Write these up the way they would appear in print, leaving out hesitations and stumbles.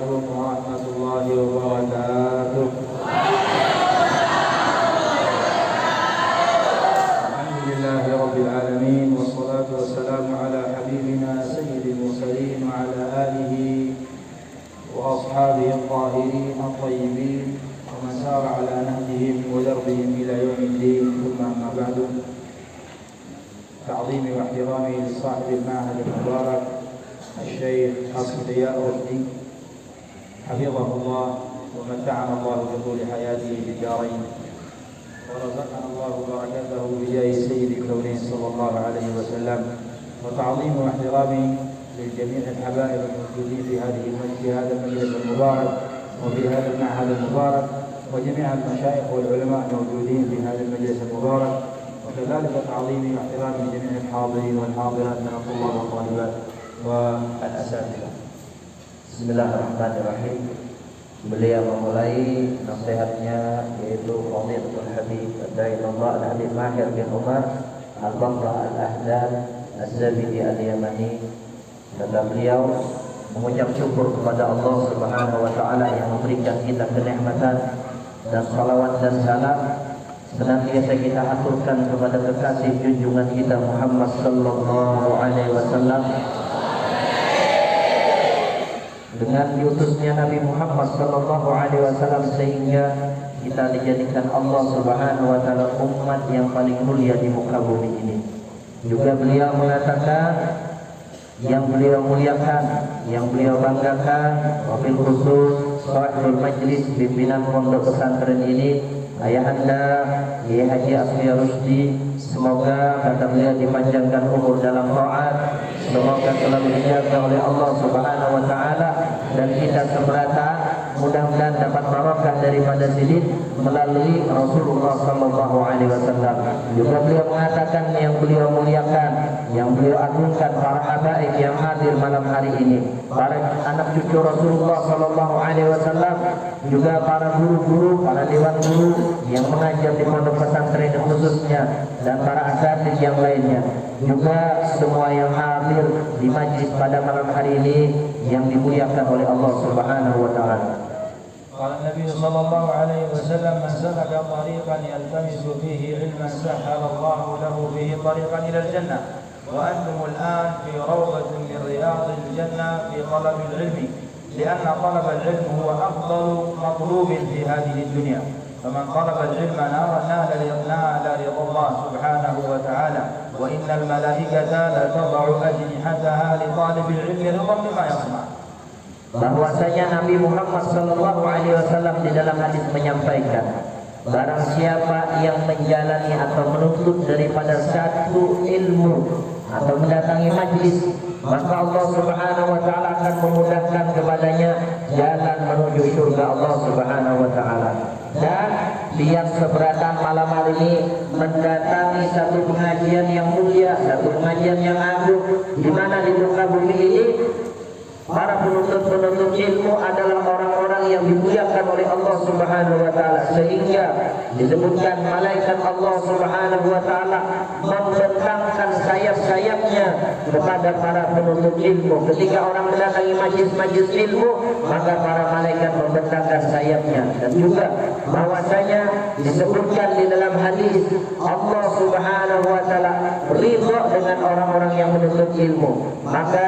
عليكم ورحمة الله وبركاته. الحمد لله رب العالمين، والصلاة والسلام على حبيبنا سيد المرسلين وعلى آله وأصحابه الطاهرين الطيبين ومن سار على نهجهم ودربهم إلى يوم الدين. ثم أما بعد، تعظيمي واحترامي لصاحب المعهد المبارك الشيخ حسن ضياء الدين حفظه الله ومتعنا الله بطول حياته في الدارين، ورزقنا الله بركته بجاه سيد الكونين صلى الله عليه وسلم. وتعظيم واحترامي للجميع الحبائب الموجودين في هذا المجلس المبارك وفي هذا المعهد المبارك، وجميع المشايخ والعلماء الموجودين في هذا المجلس المبارك، وكذلك تعظيمي واحترامي لجميع الحاضرين والحاضرات من الطلاب والطالبات والأساتذة. Bismillahirrahmanirrahim. Beliau memulai nasihatnya yaitu Fadhilatul Habib Ad-Da'iullah Al-Habib Mahir bin Umar Al-Baqra Al-Ahdan Az-Zabidi Al-Yamani. Kata beliau mengucap syukur kepada Allah Subhanahu wa taala yang memberikan kita kenikmatan, dan salawat dan salam senantiasa kita aturkan kepada kekasih junjungan kita Muhammad sallallahu alaihi wasallam. Dengan diutusnya Nabi Muhammad sallallahu alaihi wasallam sehingga kita dijadikan Allah Subhanahu wa taala umat yang paling mulia di muka bumi ini. Juga beliau mengatakan yang beliau muliakan, yang beliau banggakan, wabil khusus sahibul majlis pimpinan pondok pesantren ini, Ayahanda Kiai Haji Asfiya Rusdi. Semoga kata beliau dipanjangkan umur dalam taat, semoga selalu dijaga oleh Allah Subhanahu wa taala, dan kita seberatan mudah-mudahan dapat barokah daripada sini melalui Rasulullah sallallahu alaihi wasallam. Juga beliau mengatakan yang beliau muliakan, yang beliau agungkan para habaib yang hadir malam hari ini, para anak cucu Rasulullah sallallahu alaihi wasallam, juga para guru-guru, para dewan guru yang mengajar di pondok pesantren khususnya, dan para asatidz yang lainnya, juga semua yang hadir di majlis pada malam hari ini yang dimuliakan oleh Allah Subhanahu wa taala. قال النبي صلى الله عليه وسلم: من سلك طريقا يلتمس فيه علما سهل الله له به طريقا إلى الجنة. وأنتم الآن في روضة من رياض الجنة في طلب العلم، لأن طلب العلم هو أفضل مطلوب في هذه الدنيا. فمن طلب العلم نال رضا الله سبحانه وتعالى، وإن الملائكة لتضع أجنحتها لطالب العلم رضا بما يصنع. Bahwasanya Nabi Muhammad sallallahu alaihi wasallam di dalam hadis menyampaikan, barang siapa yang menjalani atau menuntut daripada satu ilmu atau mendatangi majlis, maka Allah Subhanahu wa taala akan memudahkan kepadanya jalan menuju surga Allah Subhanahu wa taala. Dan dia seberatan malam hari ini mendatangi satu pengajian yang mulia, satu pengajian yang agung, di mana di muka bumi ini para penuntut ilmu adalah orang-orang yang dimuliakan oleh Allah Subhanahu wa taala, sehingga disebutkan malaikat Allah Subhanahu wa taala membentangkan sayap-sayapnya kepada para penuntut ilmu. Ketika orang mendatangi majlis-majlis ilmu, maka para malaikat membentangkan sayapnya. Dan juga bahwasanya disebutkan di dalam hadis, Allah Subhanahu wa taala ridha dengan orang-orang yang menuntut ilmu. Maka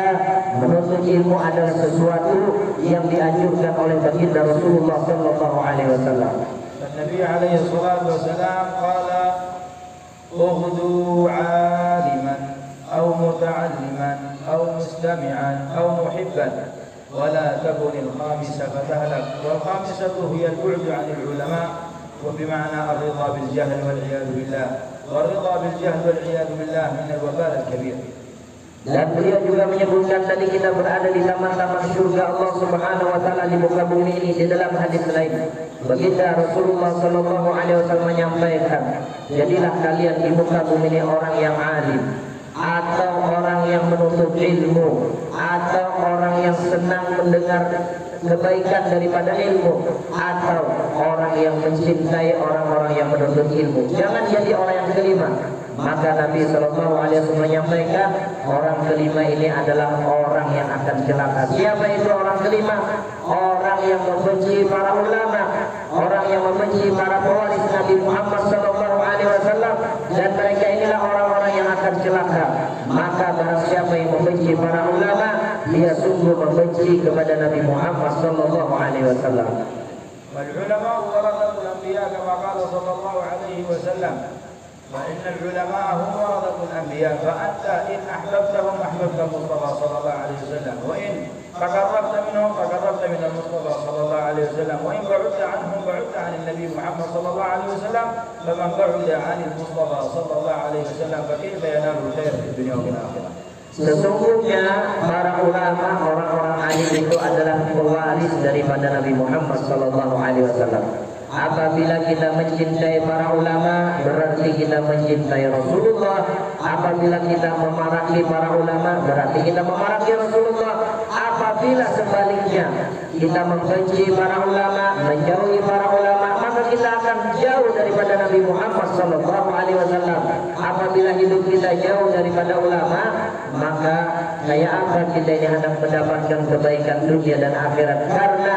menuntut ilmu adalah sesuatu yang dianjurkan oleh baginda Rasulullah sallallahu alaihi wasallam. Nabi alaihi salatu wasalam qala: "Ughdu 'aliman aw muta'alliman aw mustami'an aw muhibban wa la takun al-khamisah fatahlak." Wal khamisatu hiya al-bu'd 'an al-ulama wa bima'na ar-ridha bil jahl wal 'iyad billah. Wal ridha bil jahl wal 'iyad billah min al-wabal al-kabir. Dan beliau juga menyebutkan tadi kita berada di taman-taman surga Allah Subhanahu wa taala di muka bumi ini. Di dalam hadis lain, baginda Rasulullah sallallahu alaihi wasallam menyampaikan, jadilah kalian di muka bumi ini orang yang alim, atau orang yang menuntut ilmu, atau orang yang senang mendengar kebaikan daripada ilmu, atau orang yang mencintai orang-orang yang menuntut ilmu. Jangan jadi orang yang kelima. Maka Nabi SAW menyampaikan orang kelima ini adalah orang yang akan celaka. Siapa itu orang kelima? Orang yang membenci para ulama, orang yang membenci para pewaris Nabi Muhammad SAW, dan mereka inilah orang-orang yang akan celaka. Maka barang siapa yang membenci para ulama, dia sungguh membenci kepada Nabi Muhammad SAW. والعلماء ورثة الأنبياء كما قال صلى الله عليه وسلم فإن العلماء هم ورثة الأنبياء فأنت إن أحببتهم أحببت المصطفى صلى الله عليه وسلم وإن تقربت منهم تقربت من المصطفى صلى الله عليه وسلم وإن بعدت عنهم بعدت عن النبي محمد صلى الله عليه وسلم فمن بعد عن المصطفى صلى الله عليه وسلم فكيف ينال الخير في الدنيا والآخرة. Sesungguhnya para ulama, orang-orang alim itu adalah pewaris daripada Nabi Muhammad SAW. Apabila kita mencintai para ulama, berarti kita mencintai Rasulullah. Apabila kita memarahi para ulama, berarti kita memarahi Rasulullah. Apabila sebaliknya kita membenci para ulama, menjauhi para ulama, maka kita akan jauh daripada Nabi Muhammad SAW. Apabila hidup kita jauh daripada ulama, maka kayak apa kita ini hendak mendapatkan kebaikan dunia dan akhirat? Karena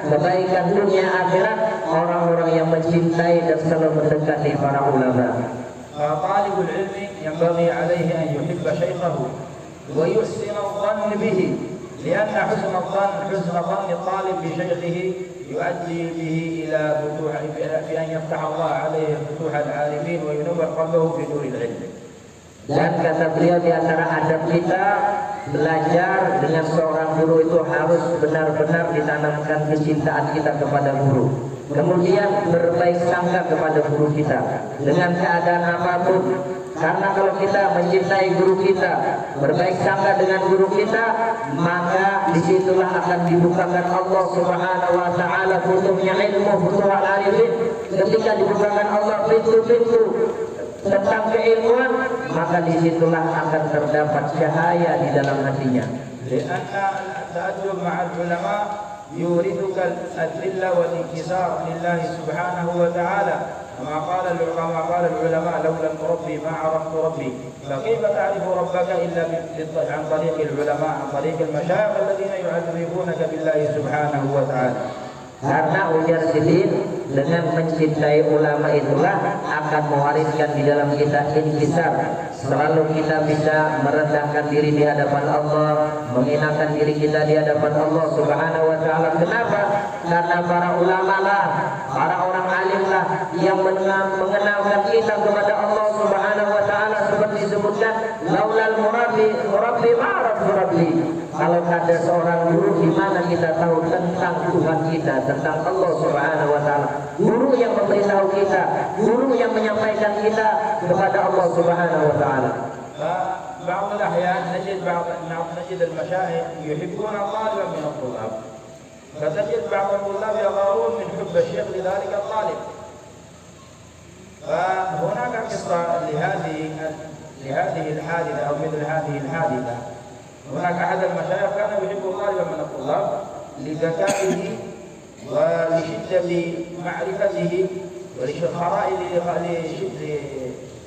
kebaikan dunia akhirat orang-orang yang mencintai dan selalu mendekati para ulama. طالب العلم ينبغي عليه أن يحب شيخه ويحسن الظن به لأن حسن ظن الطالب بشيخه يؤدي به إلى فتوح بأن يفتح الله عليه فتوح العارفين وينور قلبه في نور العلم. Dan kata beliau, di antara adab kita belajar dengan seorang guru itu harus benar-benar ditanamkan kecintaan kita kepada guru. Kemudian berbaik sangka kepada guru kita dengan keadaan apapun. Karena kalau kita mencintai guru kita, berbaik sangka dengan guru kita, maka disitulah akan dibukakan Allah Subhanahu wa Ta'ala butuhnya ilmu, butuh al-arifin. Ketika dibukakan Allah pintu-pintu tentang keilmuan, maka disitulah akan terdapat cahaya di dalam hatinya. لأن التأدب مع العلماء يورثك الذلة والانكسار لله سبحانه وتعالى كما قال العلماء لولا المربي ما عرفت ربي فكيف تعرف ربك إلا عن طريق العلماء عن طريق المشايخ الذين يعرفونك بالله سبحانه وتعالى. Karena ujar sidin, dengan mencintai ulama itulah akan mewariskan di dalam kita inkisar. Selalu kita bisa merendahkan diri di hadapan Allah, menghinakan diri kita di hadapan Allah Subhanahu wa Ta'ala. Kenapa? Karena para ulama lah, para orang alim lah yang mengenalkan kita kepada Allah Subhanahu wa Ta'ala, seperti disebutkan laulal murabbi ma'raf rabbi. Kalau ada seorang guru, di mana kita tahu tentang Tuhan kita, tentang Allah Subhanahu wa Ta'ala. Guru yang memberitahu kita, guru yang menyampaikan kita kepada Allah Subhanahu wa Ta'ala. بعض الأحيان نجد المشايخ يحبون طالبا من الطلاب فتجد بعض الطلاب يغارون من حب الشيخ لذلك الطالب. فهناك قصة لهذه الحادثة أو مثل هذه الحادثة. هناك أحد المشايخ كان يحب طالبا من الطلاب لذكائه ولشدة معرفته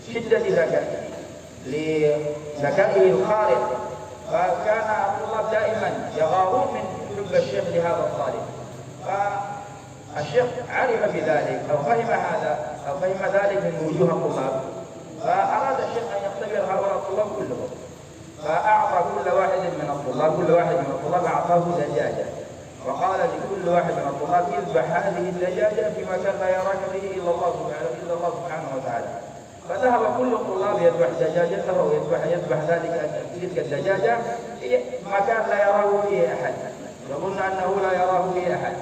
لشدة ذكائه الخارق. فكان الطلاب دائما يغارون من حب الشيخ لهذا الطالب. فالشيخ عرف بذلك أو فهم هذا أو فهم ذلك من وجوه الطلاب، فأراد الشيخ أن يختبر هؤلاء الطلاب كلهم، فأعطى كل واحد من الطلاب أعطاه دجاجة، وقال لكل واحد من الطلاب اذبح هذه الدجاجة في مكان لا يراك به إلا الله سبحانه وتعالى. فذهب كل الطلاب يذبح دجاجته ويذبح تلك الدجاجة في مكان لا يراه فيه أحد، يظن أنه لا يراه فيه أحد.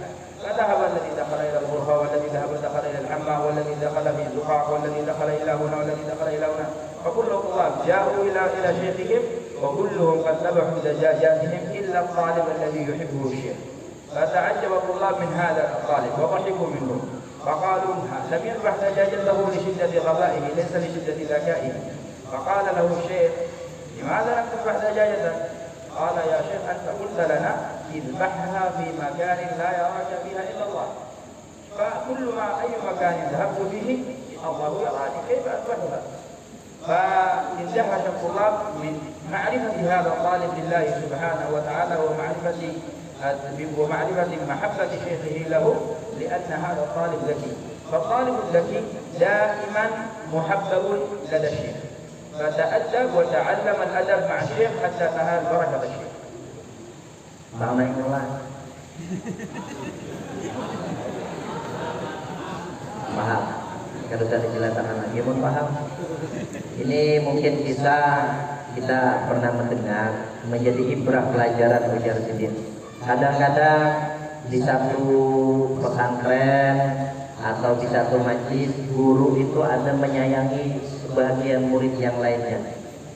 فذهب الذي دخل إلى الغرفة والذي دخل إلى الحمام والذي دخل في الزقاق والذي دخل إلى هنا والذي دخل إلى هنا، فكل الطلاب جاءوا إلى شيخهم وكلهم قد ذبحوا دجاجاتهم إلا الطالب الذي يحبه الشيخ. فتعجب الطلاب من هذا الطالب وضحكوا منه، فقالوا لم يذبح دجاجته لشدة غبائه ليس لشدة ذكائه. فقال له الشيخ لماذا لم تذبح دجاجتك؟ قال يا شيخ أنت قلت لنا اذبحها في مكان لا يراك فيها إلا الله، فكل ما أي مكان ذهبت فيه الله يراني كيف أذبحها؟ فاندهش الطلاب من معرفة هذا الطالب لله سبحانه وتعالى ومعرفة محبة شيخه له، لأن هذا الطالب ذكي، فالطالب الذكي دائما محبب لدى الشيخ، فتأدب وتعلم الأدب مع الشيخ حتى تنال بركة الشيخ. Paham? Kalau sudah dijelaskan lagi pun paham. Ini mungkin kita pernah mendengar, menjadi ibrah pelajaran ujar sidin. Kadang-kadang di satu pesantren atau di satu majlis, guru itu ada menyayangi sebagian murid yang lainnya.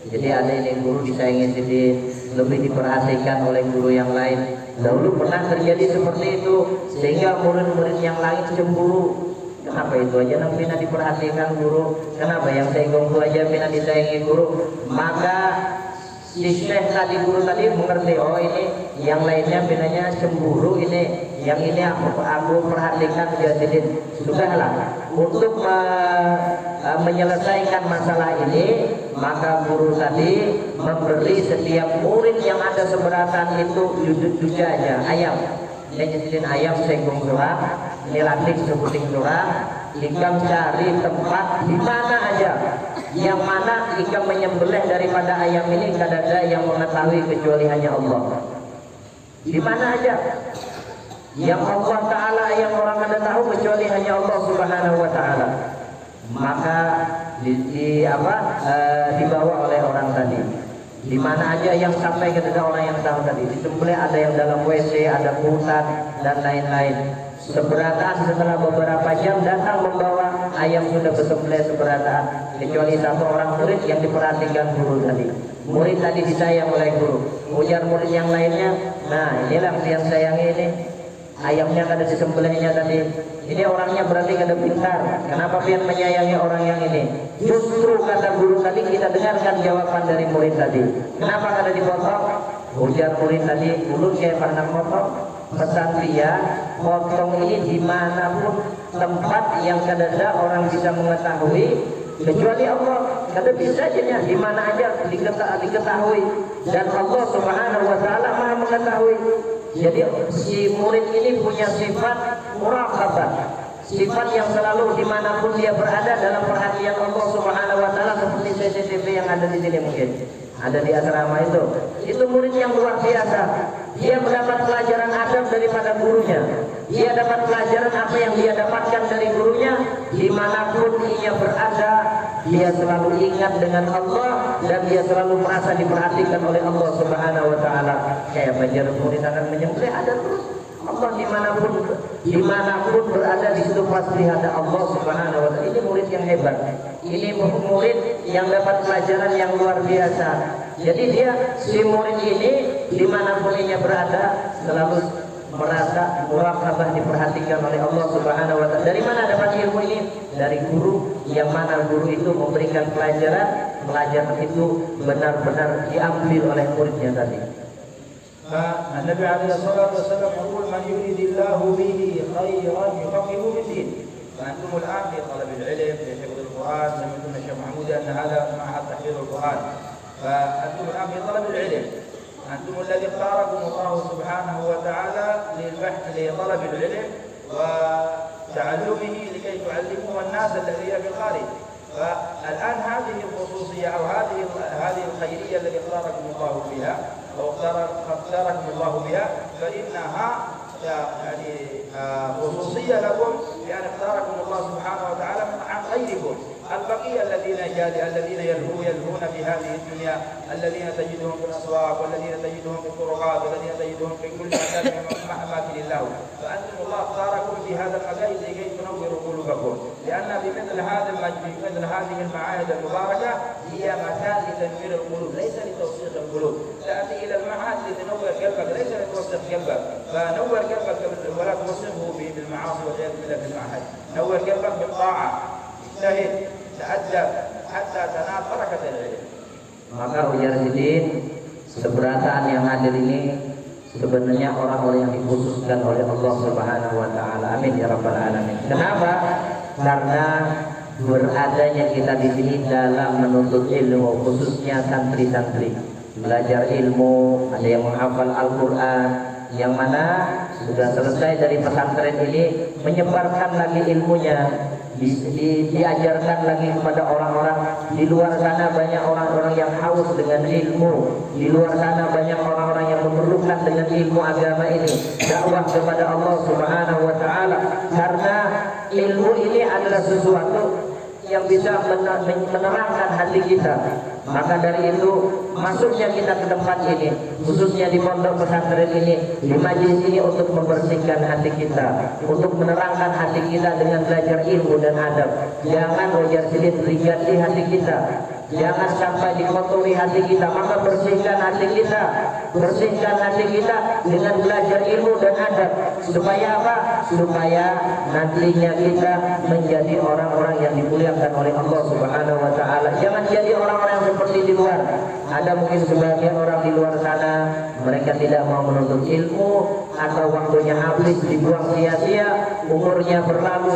Jadi ada ini guru disayangi sidin, lebih diperhatikan oleh guru yang lain. Dahulu pernah terjadi seperti itu, sehingga murid-murid yang lain cemburu. Kenapa itu aja yang pina diperhatikan guru? Kenapa yang senggung itu aja pina disayangi guru? Maka si syekh tadi, guru tadi mengerti, oh ini yang lainnya pinanya cemburu, ini yang ini aku perhatikan jadidin. Sudahlah, untuk menyelesaikan masalah ini, maka guru tadi memberi setiap murid yang ada seberatan itu judul-judulnya ayam. Ini jadiin ayam senggung surah, ini latih sebuting surah. Ikam cari tempat di mana aja, yang mana ikam menyembelih daripada ayam ini, tidak ada yang mengetahui kecuali hanya Allah. Di mana aja yang Allah Ta'ala, yang orang kada tahu kecuali hanya Allah Subhanahu Wa Ta'ala. Maka dibawa oleh orang tadi. Di mana aja yang sampai kepada orang yang tahu tadi, disembelih, ada yang dalam WC, ada hutan dan lain-lain. Seberatan setelah beberapa jam datang membawa ayam sudah bersembelih seberatan, kecuali satu orang murid yang diperhatikan guru tadi. Murid tadi disayang oleh guru. Ujar murid yang lainnya, nah inilah yang sayangi ini, ayamnya kada disembelihnya tadi. Ini orangnya berarti kada pintar. Kenapa pian menyayangi orang yang ini? Justru kata guru tadi, kita dengarkan jawaban dari murid tadi. Kenapa kada dipotong? Ujar murid tadi, dulu saya pernah potong. Pesan dia, potong ini dimanapun tempat yang kada ada orang bisa mengetahui kecuali Allah. Kada bisa aja, di mana aja diketahui, dan Allah Subhanahu Wa Ta'ala Maha mengetahui. Jadi si murid ini punya sifat muraqabah, sifat yang selalu dimanapun dia berada dalam perhatian Allah Subhanahu Wa Ta'ala, seperti CCTV yang ada di sini, mungkin ada di asrama itu. Itu murid yang luar biasa. Dia mendapat pelajaran adab daripada gurunya. Dia dapat pelajaran apa yang dia dapatkan dari gurunya. Dimanapun ia berada, dia selalu ingat dengan Allah, dan dia selalu merasa diperhatikan oleh Allah Subhanahu Wa Ta'ala. Kayak belajar murid akan menyembelih, ada terus Allah dimanapun berada, di situ pasti ada Allah Subhanahu Wa Ta'ala. Ini murid yang hebat. Ini murid yang dapat pelajaran yang luar biasa. Jadi si murid ini dimanapun ia berada selalu merasa muraqabah, diperhatikan oleh Allah Subhanahu Wa Ta'ala. Dari mana dapat ilmu ini? Dari guru, yang mana guru itu memberikan pelajaran itu benar-benar diambil oleh muridnya tadi. فالنبي عليه الصلاة والسلام يقول من يريد الله به خيرا يفقهه في الدين. فأنتم الآن في طلب العلم، في حفظ القرآن، سمعتم الشيخ محمود أن هذا معهد تحفيظ القرآن، فأنتم الآن في طلب العلم. أنتم الذي اختاركم الله سبحانه وتعالى للبحث لطلب العلم وتعلمه لكي تعلموه الناس الذين في الخارج. فالآن هذه الخصوصية أو هذه الخيرية التي اختاركم الله فيها أو اختاركم الله بها، فإنها يعني خصوصية لكم، لأن اختاركم الله سبحانه وتعالى عن غيركم. البقية الذين يلهون في هذه الدنيا، الذين تجدهم في الأسواق، والذين تجدهم في الطرقات، والذين تجدهم في كل مكان من أماكن الله. فأنتم الله اختاركم في هذا المكان لكي تنوروا قلوبكم، لأن بمثل هذه المعاهد المباركة هي مكان لتنوير القلوب، ليس لتوسيخ القلوب. تأتي إلى المعهد لتنور قلبك، ليس لتوسخ قلبك. فنور قلبك ولا توسخه بالمعاصي والعياذ بالله في المعهد. نور قلبك بالطاعة، اجتهد، تأدب حتى تنال بركة العلم. Maka ujar sidin, seberataan yang hadir ini sebenarnya orang-orang yang dikhususkan oleh Allah Subhanahu Wa Ta'ala. Amin ya rabbal alamin. Kenapa? Karena beradanya kita di sini dalam menuntut ilmu, khususnya santri-santri belajar ilmu. Ada yang menghafal Al-Quran, yang mana sudah selesai dari pesantren ini menyebarkan lagi ilmunya, diajarkan lagi kepada orang-orang di luar sana. Banyak orang-orang yang haus dengan ilmu, di luar sana banyak orang-orang yang memerlukan dengan ilmu agama ini, dakwah kepada Allah Subhanahu wa taala, karena ilmu ini adalah sesuatu yang bisa menerangkan hati kita. Maka dari itu masuknya kita ke tempat ini, khususnya di pondok pesantren ini, di majelis ini, untuk membersihkan hati kita, untuk menerangkan hati kita dengan belajar ilmu dan adab. Jangan wajar sedikit berganti hati kita, jangan sampai dikotori hati kita. Maka bersihkan hati kita, bersihkan hati kita dengan belajar ilmu dan adab. Supaya apa? Supaya nantinya kita menjadi orang-orang yang dimuliakan oleh Allah Subhanahu wa taala. Jangan jadi orang-orang yang seperti di luar. Ada mungkin sebagian orang di luar sana, mereka tidak mau menuntut ilmu, atau waktunya habis dibuang sia-sia, umurnya berlalu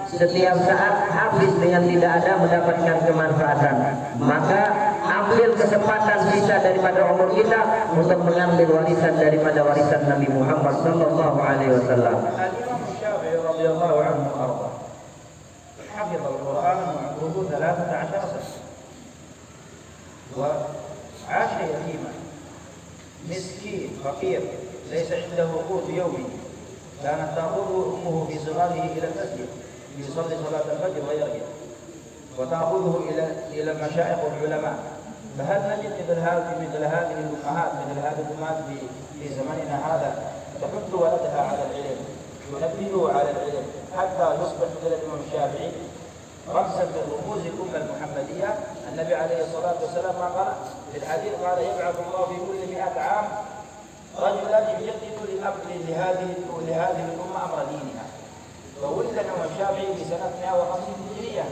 setiap saat habis dengan tidak ada mendapatkan kemanfaatan. Maka ambil kesempatan sisa daripada umur kita untuk mengambil warisan daripada warisan Nabi Muhammad sallallahu alaihi wasallam. Al-Imam Syafi'i radhiyallahu anhu arda حفظ القرآن وعمره 13 سنة وعاش يتيما مسكين فقير ليس عنده قوت يومي. كانت تأخذه أمه في صغاره إلى المسجد يصلي صلاة الفجر ويرجع، وتأخذه إلى المشايخ والعلماء. فهل نجد مثل هذه الأمهات في زماننا هذا تحث ولدها على العلم، تنبهه على العلم حتى يصبح مثل الإمام الشافعي رمزا من رموز الأمة المحمدية؟ النبي عليه الصلاة والسلام ما قال في الحديث، قال يبعث الله في كل 100 عام رجلا يجدد لهذه الأمة أمر دينها. فولد الإمام الشافعي في سنة 150 هجرية،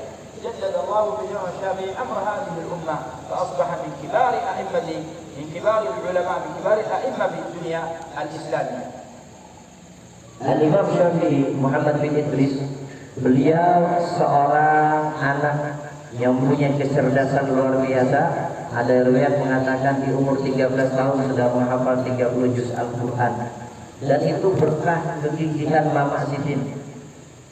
جدد الله بالإمام الشافعي أمر هذه الأمة، فأصبح من كبار العلماء، من كبار الأئمة في الدنيا الإسلامية. Al-Imam Syafi'i Muhammad bin Idris, beliau seorang anak yang punya kecerdasan luar biasa. Ada riwayat mengatakan di umur 13 tahun sudah menghafal 30 juz Al-Quran. Dan itu berkah kegigihan Mama Sidin.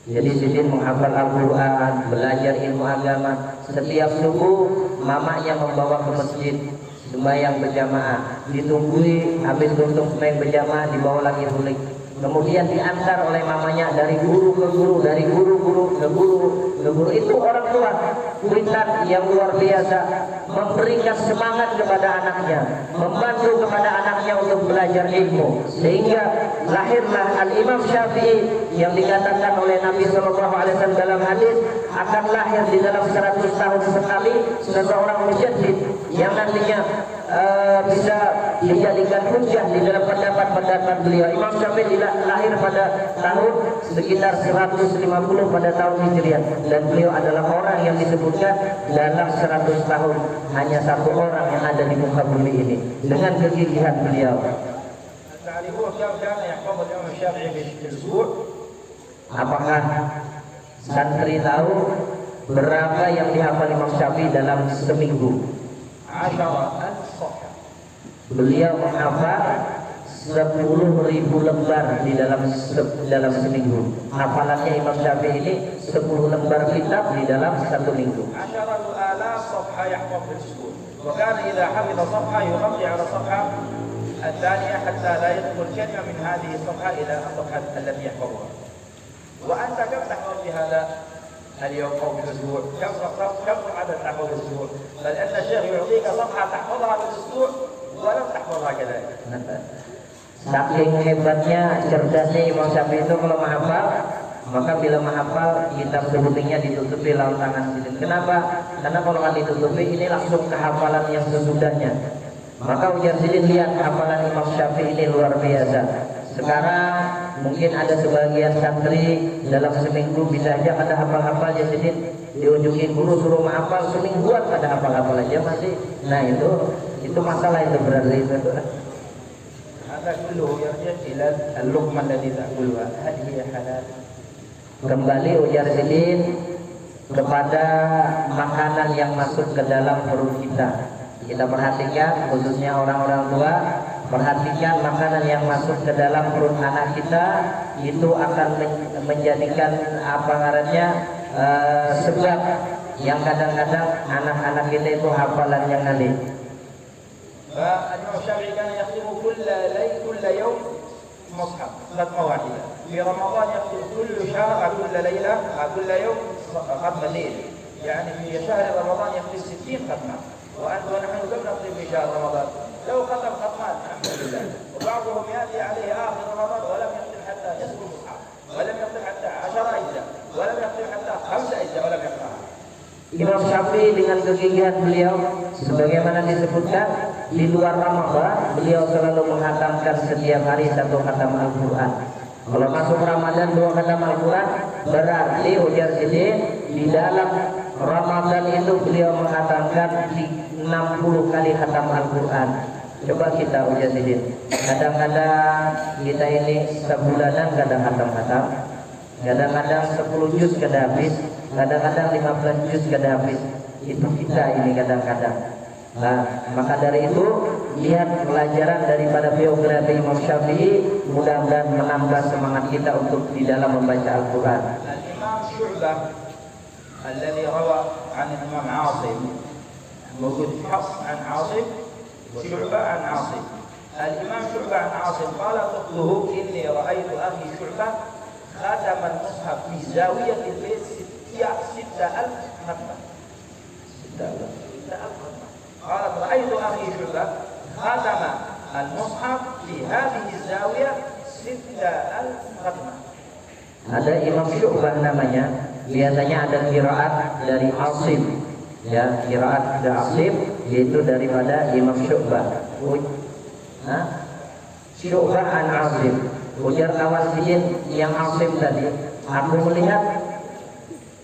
Jadi Sidin menghafal Al-Quran, belajar ilmu agama. Setiap subuh mamanya membawa ke masjid sembahyang berjamaah, ditungguin habis untuk sembahyang berjamaah dibawa lagi balik. Kemudian diantar oleh mamanya dari guru ke guru, dari guru ke guru. Itu orang tua kuitan yang luar biasa, memberikan semangat kepada anaknya, membantu kepada anaknya untuk belajar ilmu, sehingga lahirlah Al-Imam Syafi'i yang dikatakan oleh Nabi SAW dalam hadis akan lahir di dalam 100 tahun sekali seseorang mujaddid yang nantinya bisa dijadikan hujah di dalam pendapat beliau. Imam Syafi'i lahir pada tahun sekitar 150 pada tahun Hijriah, dan beliau adalah orang yang disebutkan dalam 100 tahun hanya satu orang yang ada di muka bumi ini dengan kegigihan beliau. Apakah santri tahu berapa yang dihafal Imam Syafi'i dalam seminggu? Beliau menghafal 10.000 lembar di dalam seminggu. Hafalannya Imam Syafi'i ini 10 lembar kitab di dalam satu minggu. 10,000 صفحة يحفظ في الأسبوع، وكان إذا حفظ صفحة يغطي على الصفحة الثانية حتى لا يدخل كلمة من هذه الصفحة إلى الصفحة التي يحفظها. وأنت كم تحفظ في هذا اليوم أو في الأسبوع؟ كم عدد تحفظ في الأسبوع؟ بل أن الشيخ يعطيك صفحة تحفظها في الأسبوع ولم تحفظها كذلك. Saking hebatnya, cerdasnya Imam Syafi'i itu kalau menghafal, maka bila menghafal kitab sebelumnya ditutupi laut tangan sini. Kenapa? Karena kalau nggak ditutupi ini langsung ke hafalan yang sesudahnya. Maka ujar Sidin, lihat hafalan Imam Syafi'i ini luar biasa. Sekarang mungkin ada sebagian santri dalam seminggu bisa aja pada hafal-hafalnya Sidin, diunjukin guru suruh menghafal semingguan pada hafal-hafal aja masih. Nah itu masalah itu berarti itu. كله يرجع إلى اللقمة التي تأكلها هل هي حلال؟ Kembali ujar Sidin, kepada makanan yang masuk ke dalam perut kita. Kita perhatikan, khususnya orang-orang tua, perhatikan makanan yang masuk ke dalam perut anak kita itu akan menjadikan apa ngarannya sebab yang kadang-kadang anak-anak kita itu hafalan yang ngalir. فالإمام الشافعي كان يختم كل يوم مصحف ختمة واحدة. في رمضان يختم كل شهر كل ليلة كل يوم ختمتين. يعني في شهر رمضان يختم 60 ختمة. ونحن كم نختم في شهر رمضان؟ لو ختم ختمان الحمد لله. وبعضهم يأتي عليه آخر رمضان ولم يختم حتى نصف المصحف، ولم يختم حتى 10 أجزاء، ولم يختم حتى 5 أجزاء ولم يقرأها. Imam Syafi'i dengan kegigihan beliau sebagaimana disebutkan di luar Ramadan beliau selalu menghatamkan setiap hari 1 khatam Al-Quran. Kalau masuk Ramadan 2 khatam Al-Quran, berarti ujar sini di dalam Ramadan itu beliau menghatamkan 60 kali khatam Al-Quran. Coba kita ujar sini. Kadang-kadang kita ini sebulanan kadang khatam-khatam, kadang-kadang 10 juz kada habis, kadang-kadang 15 juz kada habis. Itu kita ini kadang-kadang. Nah, maka dari itu lihat pelajaran daripada biografi Imam Syafi'i, mudah-mudahan menambah semangat kita untuk di dalam membaca Al-Quran. Al-Imam Syu'bah الذي روى عن الإمام عاصم موجود حفص عن عاصم وشعبة عن عاصم. الإمام شعبة عن عاصم قال قلته إني رأيت أخي شعبة ختم المصحف في زاوية البيت 6,000 ختمة. 6,000 ختمة. قال رأيت أخي شعبة ختم المصحف في هذه الزاوية 6,000 ختمة. Ada Imam Syu'bah namanya, biasanya ada qiraat dari Asim, ya, qiraat dari Asim yaitu daripada Imam Syu'bah. Syu'bah an Asim. Ujar Kawasidin yang Asim tadi, aku melihat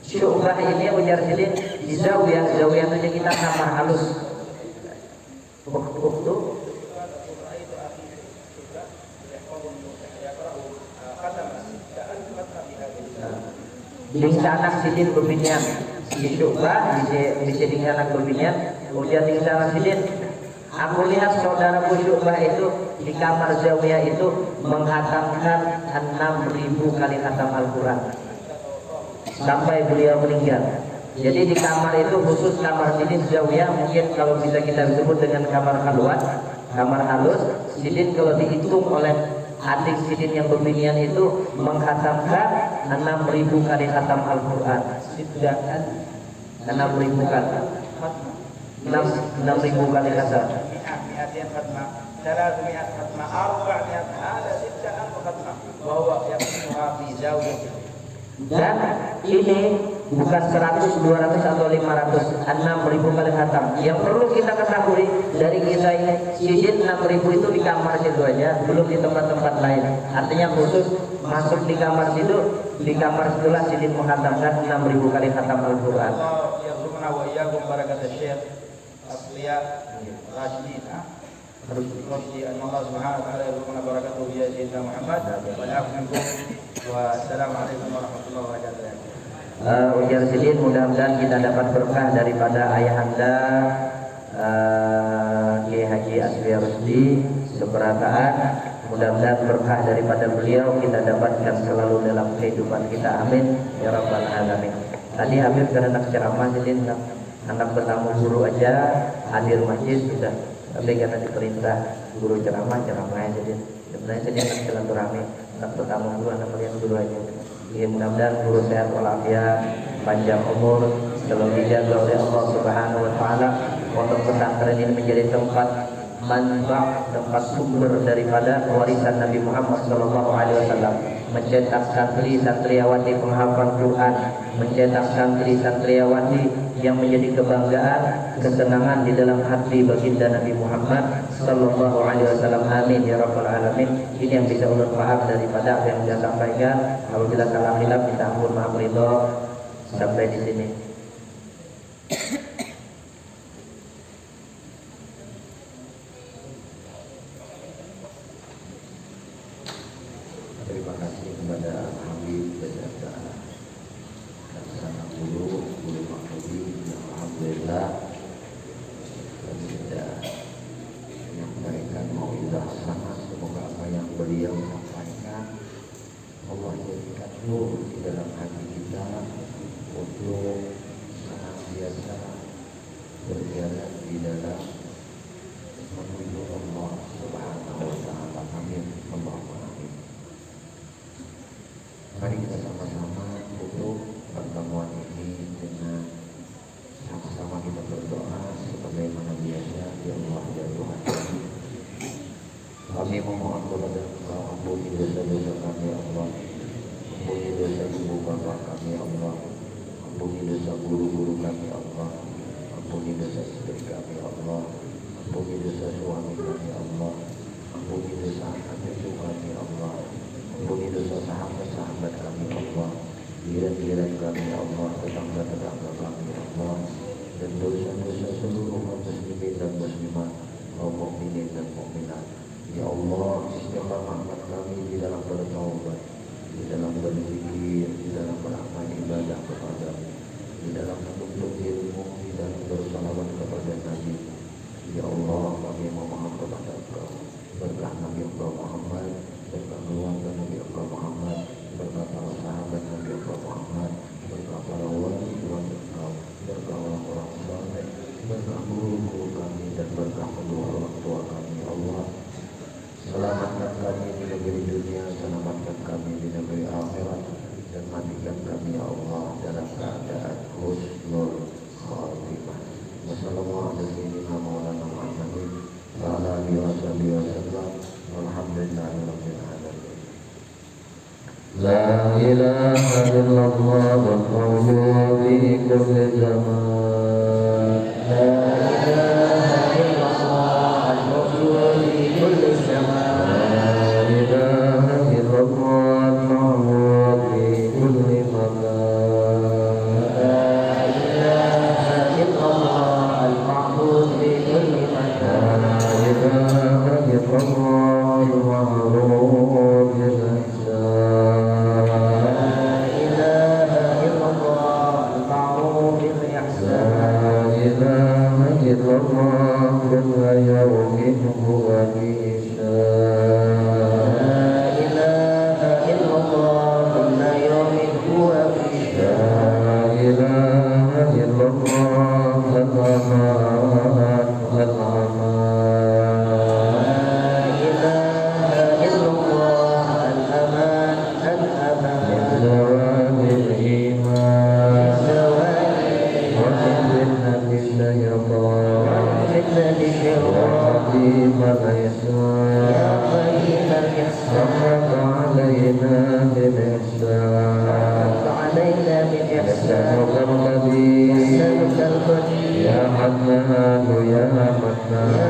Syu'bah ini ujar Sidin di zawiyah itu kita kamar halus. Waktu Dingsanak sidin berbinyan di Syu'bah bisa dingsanak berbinyan. Ujar dingsanak sidin, aku lihat saudaraku Syu'bah itu di kamar zawiyah itu menghatamkan 6.000 kali khatam Al-Quran sampai beliau meninggal. Jadi di kamar itu khusus kamar sidin zawiyah, mungkin kalau bisa kita sebut dengan kamar halwat, kamar halus. Sidin kalau dihitung oleh adik sidin yang berbinyan itu menghatamkan 6.000 kali khatam Al-Quran. 6.000 kali. 6.000 kali khatam. 200 ختمة 300 ختمة 400 هذا 6,000 ختمة وهو يقسمها في زاوية. Dan ini bukan 100, 200 atau 500, 6.000 kali khatam. Yang perlu kita ketahui dari kisah ini, sidin 6.000 itu di kamar situ aja, belum di tempat-tempat lain. Artinya khusus masuk di kamar situ, di kamar situlah sidin menghatamkan 6.000 kali khatam Al-Quran. Allah yarzuqna wa iyyakum barakat Syekh Asliya Rashidin. Rusdi Allah Subhanahu wa taala yarzuqna barakatuhu ya Sayyidina Muhammad wa al-'afwu minkum wa assalamu alaikum warahmatullahi wabarakatuh. Ujar sidin, mudah-mudahan kita dapat berkah daripada ayahanda Kiai Haji Asliya Rusdi Seberataan. Mudah-mudahan berkah daripada beliau kita dapatkan selalu dalam kehidupan kita. Amin ya rabbal alamin. Tadi Habib karena ceramah jadi anak bertamu guru aja hadir masjid sudah, tapi karena diperintah guru ceramah aja jadi sebenarnya jadi anak silaturahmi, anak bertamu guru, anak melihat guru aja. Ya, mudah-mudahan guru sehat walafiat, panjang umur, selalu dijaga oleh Allah Subhanahu wa taala. Pondok pesantren ini menjadi tempat manfaat, tempat sumber daripada warisan Nabi Muhammad SAW, mencetak santri-santriawati penghafal Quran, mencetak santri-santriawati yang menjadi kebanggaan, kesenangan di dalam hati baginda Nabi Muhammad SAW. Amin ya rabbal alamin. Ini yang bisa ulun paham daripada apa yang saya sampaikan. Apabila salah hilaf minta ampun, maaf ridho. Sampai di sini. Terima kasih kepada Habib beserta Guru Alhamdulillah kami sudah menyampaikan mauizah sangat. Semoga apa yang beliau sampaikan Allah jadikan nur di dalam hati kita untuk senantiasa berjalan di dalam menuju Allah Subhanahu wa Ta'ala. Amin. Allahumma amin. Mari kita sama-sama tutup pertemuan ini dengan sama-sama kita berdoa sebagaimana biasa. Ya Allah ya Tuhan kami memohon kepada Engkau, ampuni dosa-dosa kami ya Allah, ampuni dosa ibu bapa kami ya Allah, ampuni dosa guru-guru kami ya Allah, ampuni dosa istri kami ya Allah, ampuni dosa suami kami ya Allah, ampuni dosa anak cucu kami ya Allah, ampuni dosa sahabat-sahabat kami ya Allah, jiran-jiran kami ya Allah, tetangga-tetangga kami ya Allah, dan dosa-dosa seluruh kaum muslimin dan muslimat, kaum mukminin dan mukminat. Ya Allah, istiqamahkan kami di dalam bertaubat, di dalam berzikir, di dalam beramal ibadah kepada-Mu, di dalam menuntut ilmu, di dalam bersalawat kepada Nabi. Ya Allah, kami memohon kepada Engkau berkah Nabi Engkau Muhammad, berkah keluarga Nabi Engkau Muhammad, berkah para sahabat Nabi Engkau Muhammad, berkah para wali-wali Engkau, berkah orang-orang saleh, berkah guru-guru kami, dan berkah kedua orang tua kami. Ya Allah, selamatkan kami di negeri dunia, selamatkan kami di negeri akhirat, dan matikan kami ya Allah dalam keadaan husnul khatimah. Wassalamualaikum warahmatullahi wabarakatuh. Alhamdulillahirabbil alamin. La ilaha illallah wal qawlu fi kulli zaman. La ilaha illallah wal qawlu fi kulli zaman. La ilaha illallah wal qawlu fi kulli makan. La ilaha illallah wal qawlu fi kulli makan. La ilaha illallah wal ma'ruf bil ihsan. La ilaha illallah wal ma'ruf bil ihsan. La ilaha illallah kulla yawmin huwa fi shan. La ilaha illallah kulla yawmin huwa fi shan. La ilaha illallah al-aman al-aman. La ilaha illallah al-aman al-aman. Min zawalil iman, wa min fitnatis syaitan, wa qadimal ihsan, wa alayna bil ihsan. Ya Hannan ya Mannan.